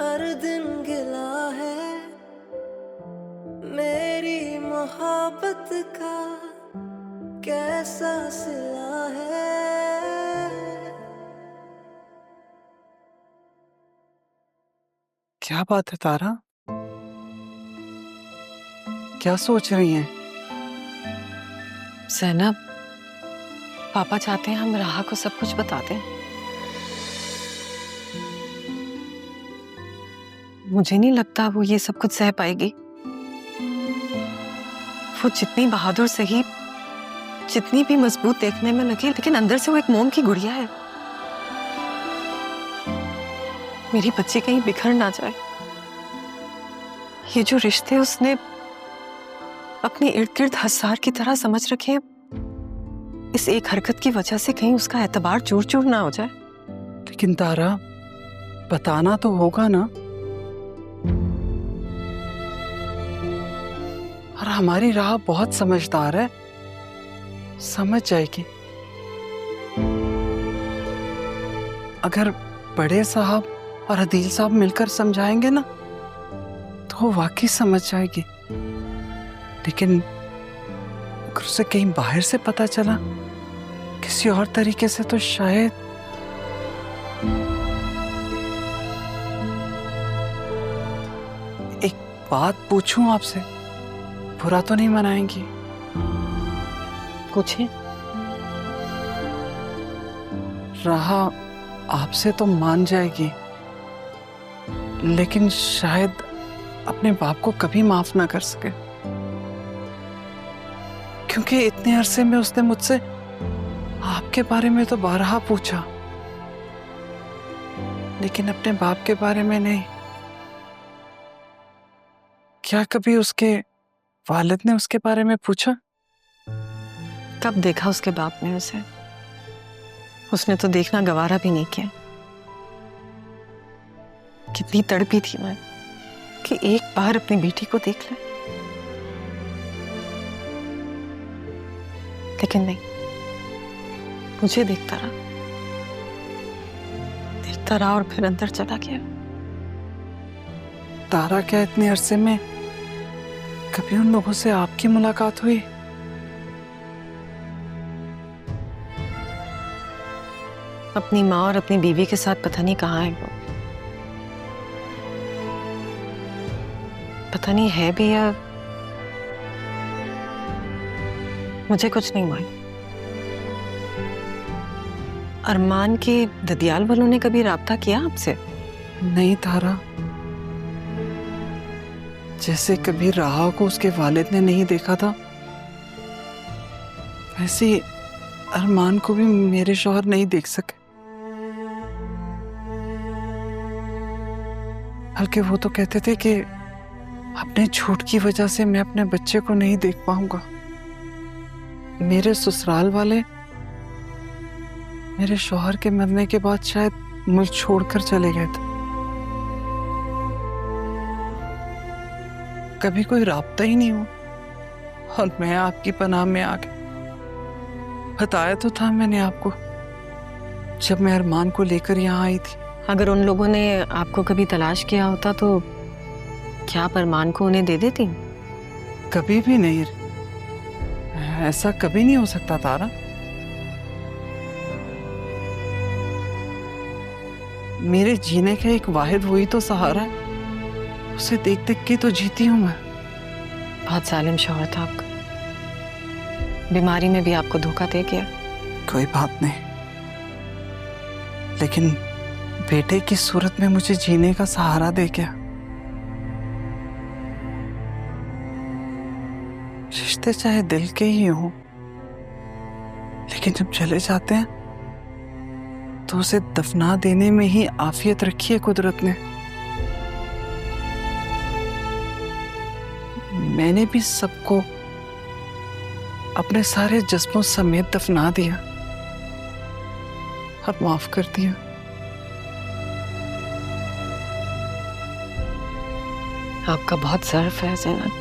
हर दिन गिला है मेरी मोहब्बत का कैसा सिला है। क्या बात है तारा, क्या सोच रही हैं? ज़ैनब, पापा चाहते हैं हम राहा को सब कुछ बता दें। मुझे नहीं लगता वो ये सब कुछ सह पाएगी। वो जितनी बहादुर सही, जितनी भी मजबूत देखने में लगे, लेकिन अंदर से वो एक मोम की गुड़िया है। मेरी बच्ची कहीं बिखर ना जाए। ये जो रिश्ते उसने अपने इर्द गिर्द हसार की तरह समझ रखे हैं, इस एक हरकत की वजह से कहीं उसका एतबार चूर चूर ना हो जाए। लेकिन तारा, बताना तो होगा ना। और हमारी राह बहुत समझदार है, समझ जाएगी। अगर बड़े साहब और अदील साहब मिलकर समझाएंगे ना, तो वो वाकई समझ जाएगी। लेकिन अगर उसे कहीं बाहर से पता चला किसी और तरीके से, तो शायद एक बात पूछूं आपसे, बुरा तो नहीं मनाएंगी? पूछे। राहा आपसे तो मान जाएगी, लेकिन शायद अपने बाप को कभी माफ ना कर सके, क्योंकि इतने अरसे में उसने मुझसे आपके बारे में तो बारहा पूछा, लेकिन अपने बाप के बारे में नहीं। क्या कभी उसके वालिद ने उसके बारे में पूछा? कब देखा उसके बाप ने उसे? उसने तो देखना गवारा भी नहीं किया। कितनी तड़पी थी मैं कि एक बार अपनी बेटी को देख ले, लेकिन नहीं, मुझे देखता रहा और फिर अंदर चला गया। तारा, क्या इतने अरसे में कभी उन लोगों से आपकी मुलाकात हुई? अपनी माँ और अपनी बीवी के साथ पता नहीं कहाँ है वो। पता नहीं है भी या मुझे कुछ नहीं मालूम। अरमान के ददियाल वालों ने कभी राब्ता किया आपसे? नहीं तारा, जैसे कभी राहा को उसके वालिद ने नहीं देखा था, वैसे ही अरमान को भी मेरे शौहर नहीं देख सके। बल्कि वो तो कहते थे कि अपने झूठ की वजह से मैं अपने बच्चे को नहीं देख पाऊंगा। मेरे ससुराल वाले मेरे शौहर के मरने के बाद शायद मुल्क छोड़कर चले गए थे। कभी कोई राब्ता ही नहीं हुआ और मैं आपकी पनाह में आ गई। बताया तो था मैंने आपको जब मैं अरमान को लेकर यहाँ आई थी। अगर उन लोगों ने आपको कभी तलाश किया होता तो क्या आप अरमान को उन्हें दे देती? कभी भी नहीं, ऐसा कभी नहीं हो सकता तारा। मेरे जीने का एक वाहिद वही तो सहारा है, उसे देख देख के तो जीती हूं मैं। बहुत जालिम शौहर था आपका। बीमारी में भी आपको धोखा दे गया। कोई बात नहीं, लेकिन बेटे की सूरत में मुझे जीने का सहारा दे गया। रिश्ते चाहे दिल के ही हों, लेकिन जब चले जाते हैं तो उसे दफना देने में ही आफियत रखी है कुदरत ने। मैंने भी सबको अपने सारे जज्बों समेत दफना दिया और माफ कर दिया। आपका बहुत ज़र्फ है ज़ैनब।